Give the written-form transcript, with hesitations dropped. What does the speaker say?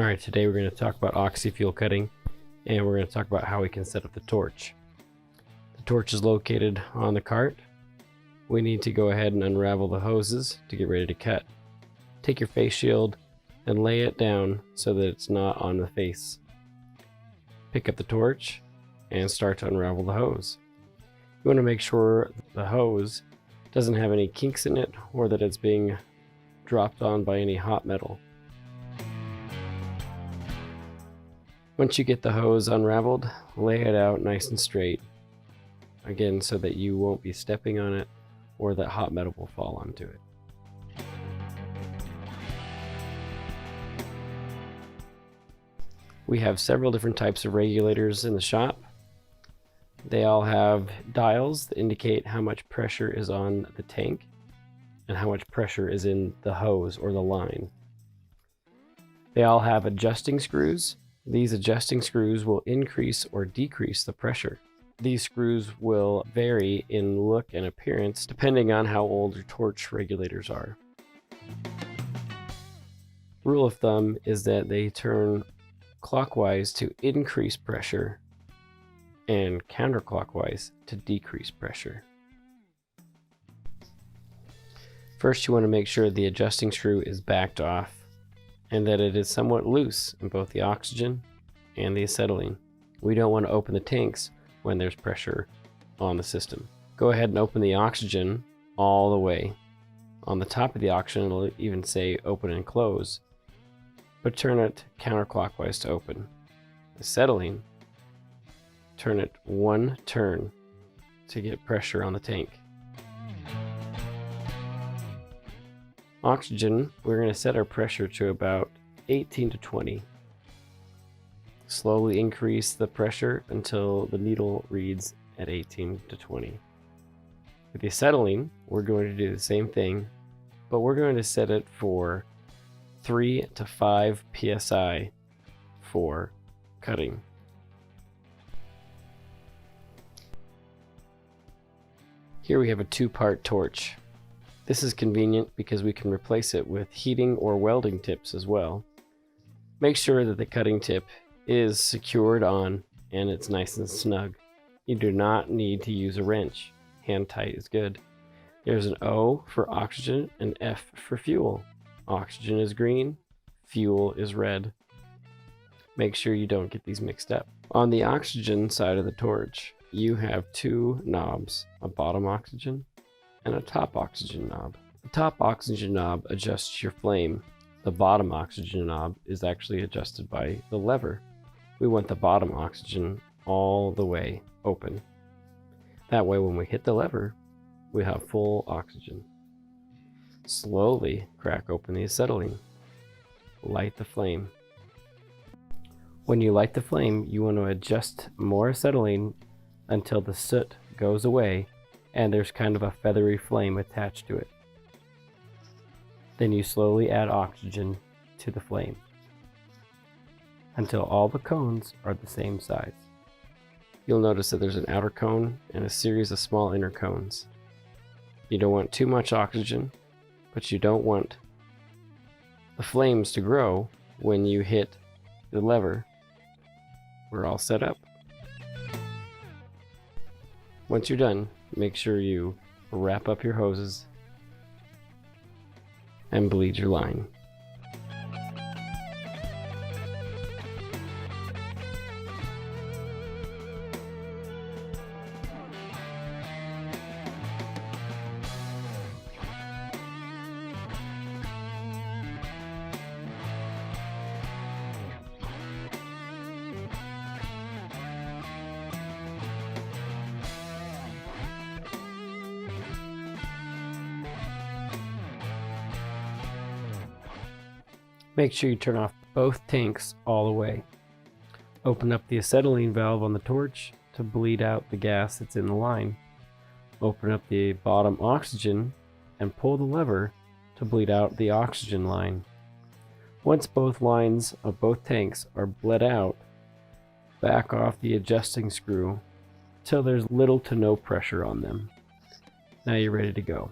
Alright, today we're going to talk about oxy-fuel cutting, and we're going to talk about how we can set up the torch. The torch is located on the cart. We need to go ahead and unravel the hoses to get ready to cut. Take your face shield and lay it down so that it's not on the face. Pick up the torch and start to unravel the hose. You want to make sure the hose doesn't have any kinks in it or that it's being dropped on by any hot metal. Once you get the hose unraveled, lay it out nice and straight, again so that you won't be stepping on it or that hot metal will fall onto it. We have several different types of regulators in the shop. They all have dials that indicate how much pressure is on the tank and how much pressure is in the hose or the line. They all have adjusting screws. These adjusting screws will increase or decrease the pressure. These screws will vary in look and appearance depending on how old your torch regulators are. Rule of thumb is that they turn clockwise to increase pressure and counterclockwise to decrease pressure. First, you want to make sure the adjusting screw is backed off and that it is somewhat loose in both the oxygen and the acetylene. We don't want to open the tanks when there's pressure on the system. Go ahead and open the oxygen all the way. On the top of the oxygen, it'll even say open and close, but turn it counterclockwise to open. Acetylene, turn it one turn to get pressure on the tank. Oxygen, we're going to set our pressure to about 18 to 20. Slowly increase the pressure until the needle reads at 18 to 20. With the acetylene, we're going to do the same thing, but we're going to set it for 3 to 5 psi for cutting. Here we have a two-part torch. This is convenient because we can replace it with heating or welding tips as well. Make sure that the cutting tip is secured on and it's nice and snug. You do not need to use a wrench. Hand tight is good. There's an O for oxygen and F for fuel. Oxygen is green, fuel is red. Make sure you don't get these mixed up. On the oxygen side of the torch, you have two knobs, a bottom oxygen and a top oxygen knob. The top oxygen knob adjusts your flame. The bottom oxygen knob is actually adjusted by the lever. We want the bottom oxygen all the way open. That way when we hit the lever, we have full oxygen. Slowly crack open the acetylene. Light the flame. When you light the flame, you want to adjust more acetylene until the soot goes away and there's kind of a feathery flame attached to it. Then you slowly add oxygen to the flame until all the cones are the same size. You'll notice that there's an outer cone and a series of small inner cones. You don't want too much oxygen, but you don't want the flames to grow when you hit the lever. We're all set up. Once you're done, make sure you wrap up your hoses and bleed your line. Make sure you turn off both tanks all the way. Open up the acetylene valve on the torch to bleed out the gas that's in the line. Open up the bottom oxygen and pull the lever to bleed out the oxygen line. Once both lines of both tanks are bled out, back off the adjusting screw till there's little to no pressure on them. Now you're ready to go.